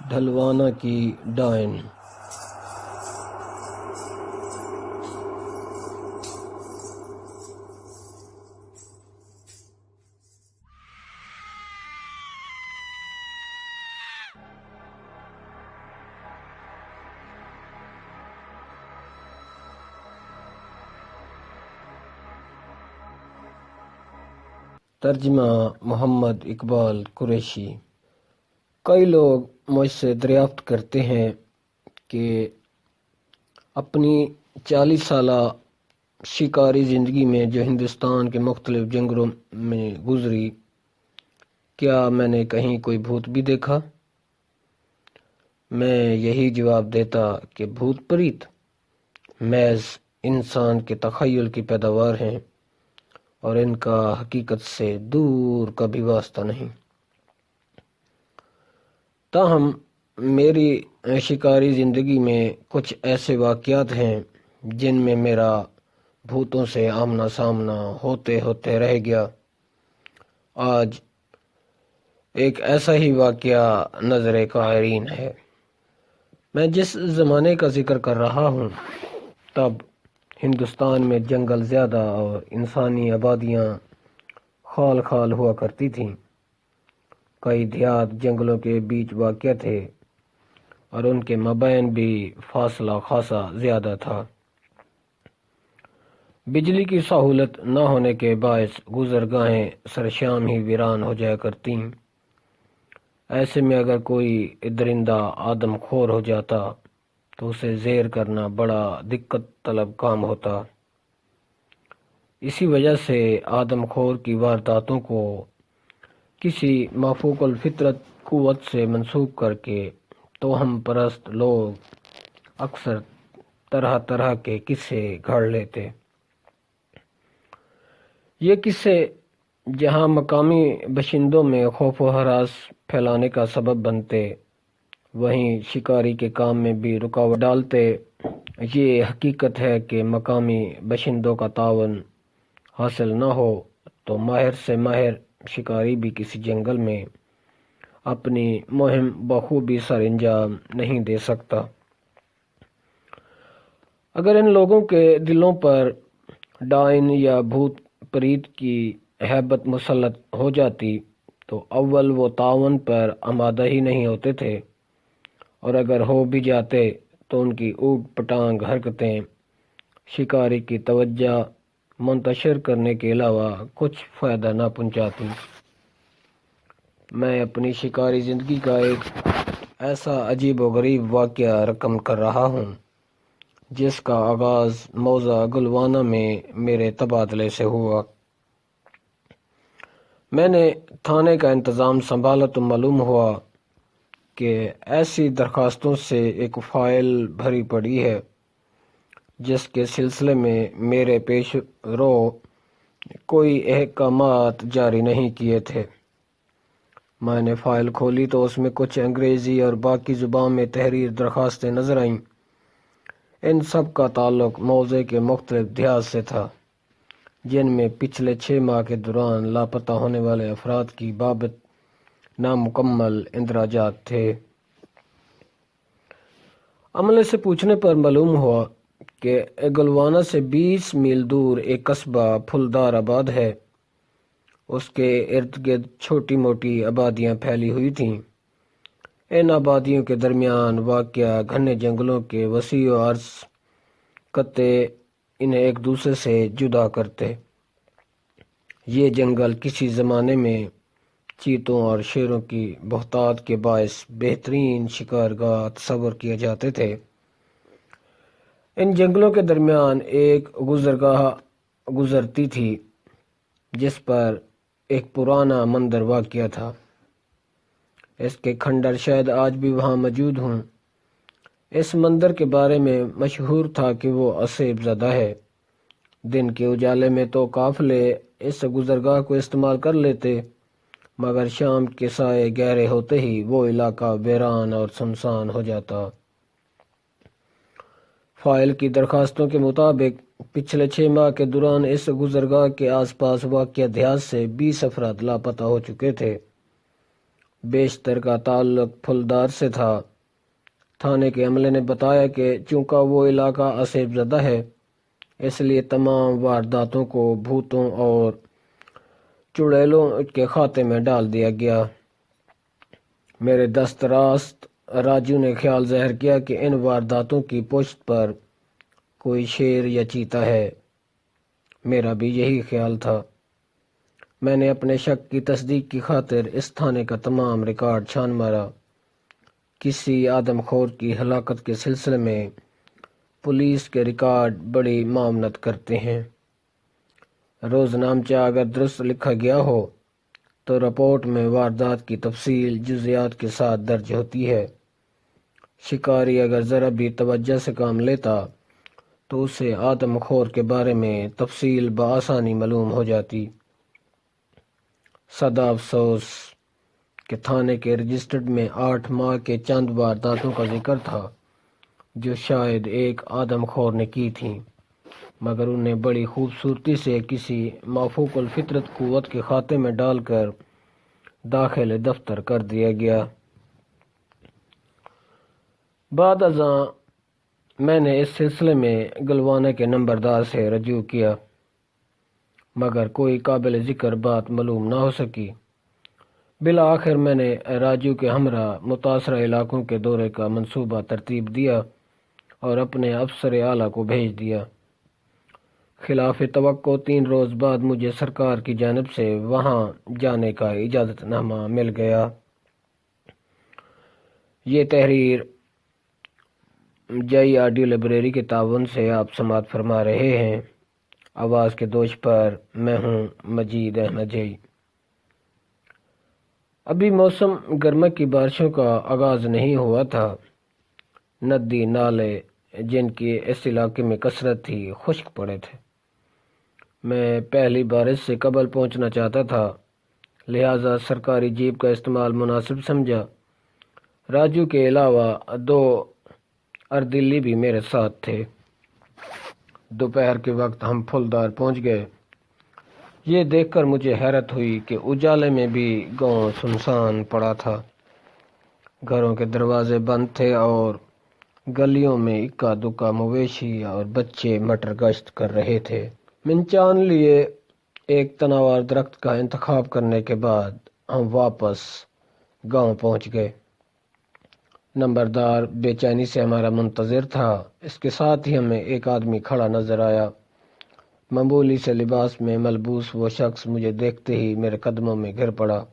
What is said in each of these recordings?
ڈھلوانا کی ڈائن۔ ترجمہ محمد اقبال قریشی۔ کئی لوگ مجھ سے دریافت کرتے ہیں کہ اپنی 40 سالہ شکاری زندگی میں جو ہندوستان کے مختلف جنگلوں میں گزری، کیا میں نے کہیں کوئی بھوت بھی دیکھا؟ میں یہی جواب دیتا کہ بھوت پریت محض انسان کے تخیل کی پیداوار ہیں اور ان کا حقیقت سے دور کا بھی واسطہ نہیں۔ تاہم میری شکاری زندگی میں کچھ ایسے واقعات ہیں جن میں میرا بھوتوں سے آمنا سامنا ہوتے ہوتے رہ گیا۔ آج ایک ایسا ہی واقعہ نظر قائرین ہے۔ میں جس زمانے کا ذکر کر رہا ہوں تب ہندوستان میں جنگل زیادہ اور انسانی آبادیاں خال خال ہوا کرتی تھیں۔ کئی دیہات جنگلوں کے بیچ واقع تھے اور ان کے مابین بھی فاصلہ خاصا زیادہ تھا۔ بجلی کی سہولت نہ ہونے کے باعث گزرگاہیں سرشام ہی ویران ہو جایا کرتیں۔ ایسے میں اگر کوئی درندہ آدم خور ہو جاتا تو اسے زیر کرنا بڑا دقت طلب کام ہوتا۔ اسی وجہ سے آدم خور کی وارداتوں کو کسی مافوق الفطرت قوت سے منسوب کر کے توہم پرست لوگ اکثر طرح طرح کے قصے گھڑ لیتے۔ یہ قصے جہاں مقامی باشندوں میں خوف و ہراس پھیلانے کا سبب بنتے، وہیں شکاری کے کام میں بھی رکاوٹ ڈالتے۔ یہ حقیقت ہے کہ مقامی باشندوں کا تعاون حاصل نہ ہو تو ماہر سے ماہر شکاری بھی کسی جنگل میں اپنی مہم بخوبی سر انجام نہیں دے سکتا۔ اگر ان لوگوں کے دلوں پر ڈائن یا بھوت پریت کی ہیبت مسلط ہو جاتی تو اول وہ تعاون پر آمادہ ہی نہیں ہوتے تھے، اور اگر ہو بھی جاتے تو ان کی اوٹ پٹانگ حرکتیں شکاری کی توجہ منتشر کرنے کے علاوہ کچھ فائدہ نہ پہنچاتی۔ میں اپنی شکاری زندگی کا ایک ایسا عجیب و غریب واقعہ رقم کر رہا ہوں جس کا آغاز موضع گلوانا میں میرے تبادلے سے ہوا۔ میں نے تھانے کا انتظام سنبھالا تو معلوم ہوا کہ ایسی درخواستوں سے ایک فائل بھری پڑی ہے جس کے سلسلے میں میرے پیش رو کوئی احکامات جاری نہیں کیے تھے۔ میں نے فائل کھولی تو اس میں کچھ انگریزی اور باقی زبان میں تحریر درخواستیں نظر آئیں۔ ان سب کا تعلق موضع کے مختلف دیہات سے تھا جن میں پچھلے 6 ماہ کے دوران لاپتہ ہونے والے افراد کی بابت نامکمل اندراجات تھے۔ عملے سے پوچھنے پر معلوم ہوا کہ گلوانا سے 20 میل دور ایک قصبہ پھلدار آباد ہے۔ اس کے ارد گرد چھوٹی موٹی آبادیاں پھیلی ہوئی تھیں۔ ان آبادیوں کے درمیان واقع گھنے جنگلوں کے وسیع و عرض خطے انہیں ایک دوسرے سے جدا کرتے۔ یہ جنگل کسی زمانے میں چیتوں اور شیروں کی بہتات کے باعث بہترین شکارگاہ تصور کیے جاتے تھے۔ ان جنگلوں کے درمیان ایک گزرگاہ گزرتی تھی جس پر ایک پرانا مندر واقع تھا۔ اس کے کھنڈر شاید آج بھی وہاں موجود ہوں۔ اس مندر کے بارے میں مشہور تھا کہ وہ اسیب زدہ ہے۔ دن کے اجالے میں تو قافلے اس گزرگاہ کو استعمال کر لیتے، مگر شام کے سائے گہرے ہوتے ہی وہ علاقہ ویران اور سنسان ہو جاتا۔ فائل کی درخواستوں کے مطابق پچھلے 6 ماہ کے دوران اس گزرگاہ کے آس پاس واقع دیہات سے 20 افراد لاپتہ ہو چکے تھے۔ بیشتر کا تعلق پھلدار سے تھا۔ تھانے کے عملے نے بتایا کہ چونکہ وہ علاقہ آسیب زدہ ہے، اس لیے تمام وارداتوں کو بھوتوں اور چڑیلوں کے کھاتے میں ڈال دیا گیا۔ میرے دست راست راجو نے خیال ظاہر کیا کہ ان وارداتوں کی پشت پر کوئی شیر یا چیتا ہے۔ میرا بھی یہی خیال تھا۔ میں نے اپنے شک کی تصدیق کی خاطر اس تھانے کا تمام ریکارڈ چھان مارا۔ کسی آدم خور کی ہلاکت کے سلسلے میں پولیس کے ریکارڈ بڑی معاونت کرتے ہیں۔ روزنامچہ اگر درست لکھا گیا ہو تو رپورٹ میں واردات کی تفصیل جزیات کے ساتھ درج ہوتی ہے۔ شکاری اگر ذرا بھی توجہ سے کام لیتا تو اسے آدم خور کے بارے میں تفصیل بآسانی معلوم ہو جاتی۔ سدا افسوس کہ تھانے کے رجسٹرڈ میں 8 ماہ کے چند وارداتوں کا ذکر تھا جو شاید ایک آدم خور نے کی تھیں، مگر انہیں بڑی خوبصورتی سے کسی مافوق الفطرت قوت کے کھاتے میں ڈال کر داخل دفتر کر دیا گیا۔ بعد ازاں میں نے اس سلسلے میں گلوانہ کے نمبردار سے رجوع کیا، مگر کوئی قابل ذکر بات معلوم نہ ہو سکی۔ بالآخر میں نے راجو کے ہمراہ متاثرہ علاقوں کے دورے کا منصوبہ ترتیب دیا اور اپنے افسر اعلیٰ کو بھیج دیا۔ خلاف توقع 3 روز بعد مجھے سرکار کی جانب سے وہاں جانے کا اجازت نامہ مل گیا۔ یہ تحریر جئی آڈیو لائبریری کے تعاون سے آپ سماعت فرما رہے ہیں۔ آواز کے دوش پر میں ہوں مجید احمد جئی۔ ابھی موسم گرما کی بارشوں کا آغاز نہیں ہوا تھا۔ ندی نالے جن کی اس علاقے میں کثرت تھی خشک پڑے تھے۔ میں پہلی بارش سے قبل پہنچنا چاہتا تھا، لہٰذا سرکاری جیپ کا استعمال مناسب سمجھا۔ راجو کے علاوہ 2 اردلی بھی میرے ساتھ تھے۔ دوپہر کے وقت ہم پھلدار پہنچ گئے۔ یہ دیکھ کر مجھے حیرت ہوئی کہ اجالے میں بھی گاؤں سنسان پڑا تھا۔ گھروں کے دروازے بند تھے اور گلیوں میں اکا دکا مویشی اور بچے مٹر گشت کر رہے تھے۔ منچان لیے ایک تناور درخت کا انتخاب کرنے کے بعد ہم واپس گاؤں پہنچ گئے۔ نمبردار بے چینی سے ہمارا منتظر تھا۔ اس کے ساتھ ہی ہمیں ایک آدمی کھڑا نظر آیا۔ معمولی سے لباس میں ملبوس وہ شخص مجھے دیکھتے ہی میرے قدموں میں گر پڑا۔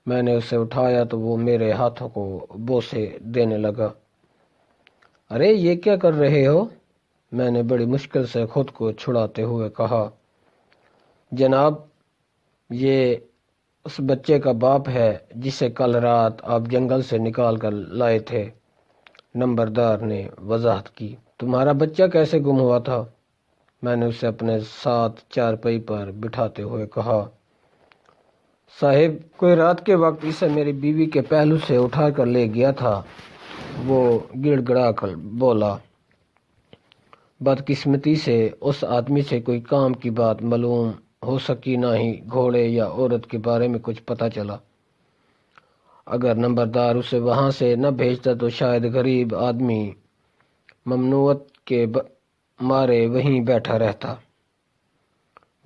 میں نے اسے اٹھایا تو وہ میرے ہاتھوں کو بوسے دینے لگا۔ ارے یہ کیا کر رہے ہو؟ میں نے بڑی مشکل سے خود کو چھڑاتے ہوئے کہا۔ جناب، یہ اس بچے کا باپ ہے جسے کل رات آپ جنگل سے نکال کر لائے تھے، نمبردار نے وضاحت کی۔ تمہارا بچہ کیسے گم ہوا تھا؟ میں نے اسے اپنے ساتھ چارپائی پر بٹھاتے ہوئے کہا۔ صاحب، کوئی رات کے وقت اسے میری بیوی کے پہلو سے اٹھا کر لے گیا تھا، وہ گڑ گڑا کر بولا۔ بدقسمتی سے اس آدمی سے کوئی کام کی بات معلوم ہو سکی، نہ ہی گھوڑے یا عورت کے بارے میں کچھ پتہ چلا۔ اگر نمبردار اسے وہاں سے نہ بھیجتا تو شاید غریب آدمی ممنوعت کے مارے وہیں بیٹھا رہتا۔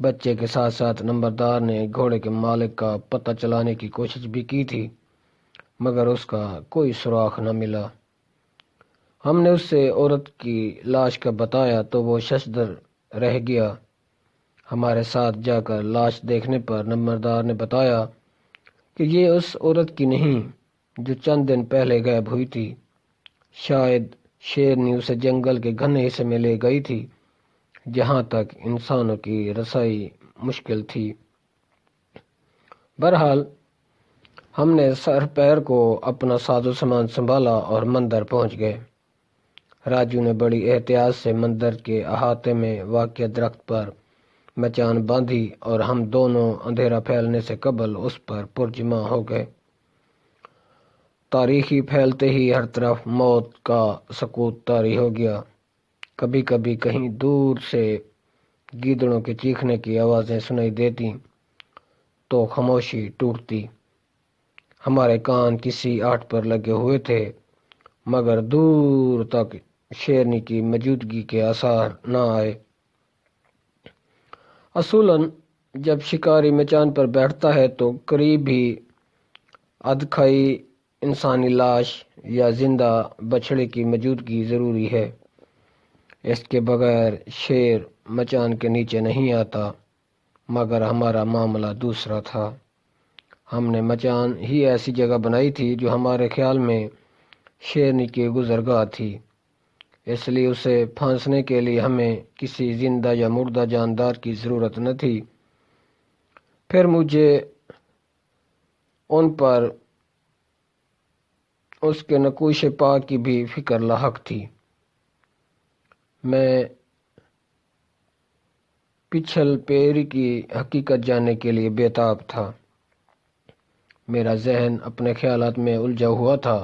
بچے کے ساتھ ساتھ نمبردار نے گھوڑے کے مالک کا پتہ چلانے کی کوشش بھی کی تھی، مگر اس کا کوئی سراغ نہ ملا۔ ہم نے اس سے عورت کی لاش کا بتایا تو وہ ششدر رہ گیا۔ ہمارے ساتھ جا کر لاش دیکھنے پر نمبردار نے بتایا کہ یہ اس عورت کی نہیں جو چند دن پہلے غائب ہوئی تھی۔ شاید شیرنی اسے جنگل کے گھنے حصے میں لے گئی تھی جہاں تک انسانوں کی رسائی مشکل تھی۔ بہرحال ہم نے سر پیر کو اپنا ساز و سامان سنبھالا اور مندر پہنچ گئے۔ راجو نے بڑی احتیاط سے مندر کے احاطے میں واقع درخت پر مچان باندھی اور ہم دونوں اندھیرا پھیلنے سے قبل اس پر پرجمع ہو گئے۔ تاریخی پھیلتے ہی ہر طرف موت کا سکوت طاری ہو گیا۔ کبھی کبھی کہیں دور سے گیدڑوں کے چیخنے کی آوازیں سنائی دیتی تو خاموشی ٹوٹتی۔ ہمارے کان کسی آٹھ پر لگے ہوئے تھے، مگر دور تک شیرنی کی موجودگی کے آثار نہ آئے۔ اصولاً جب شکاری مچان پر بیٹھتا ہے تو قریب ہی ادھکھائی انسانی لاش یا زندہ بچھڑے کی موجودگی ضروری ہے۔ اس کے بغیر شیر مچان کے نیچے نہیں آتا، مگر ہمارا معاملہ دوسرا تھا۔ ہم نے مچان ہی ایسی جگہ بنائی تھی جو ہمارے خیال میں شیرنی کی گزرگاہ تھی، اس لیے اسے پھانسنے کے لیے ہمیں کسی زندہ یا مردہ جاندار کی ضرورت نہ تھی۔ پھر مجھے ان پر اس کے نقوش پا کی بھی فکر لاحق تھی۔ میں پچھل پیری کی حقیقت جاننے کے لیے بےتاب تھا۔ میرا ذہن اپنے خیالات میں الجھا ہوا تھا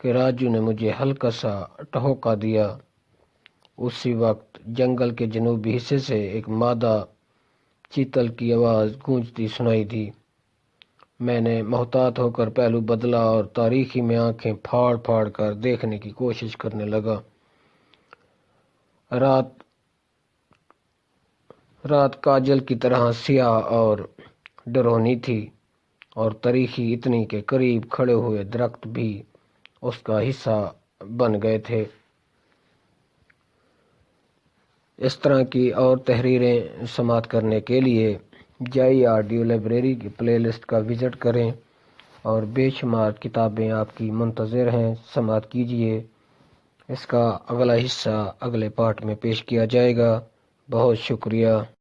کہ راجو نے مجھے ہلکا سا ٹھہوکا دیا۔ اسی وقت جنگل کے جنوبی حصے سے ایک مادہ چیتل کی آواز گونجتی سنائی دی۔ میں نے محتاط ہو کر پہلو بدلا اور تاریکی میں آنکھیں پھاڑ پھاڑ کر دیکھنے کی کوشش کرنے لگا۔ رات کاجل کی طرح سیاہ اور ڈرونی تھی، اور تاریکی اتنی کہ قریب کھڑے ہوئے درخت بھی اس کا حصہ بن گئے تھے۔ اس طرح کی اور تحریریں سماعت کرنے کے لیے جائی آڈیو لائبریری کی پلے لسٹ کا وزٹ کریں، اور بے شمار کتابیں آپ کی منتظر ہیں، سماعت کیجیے۔ اس کا اگلا حصہ اگلے پارٹ میں پیش کیا جائے گا۔ بہت شکریہ۔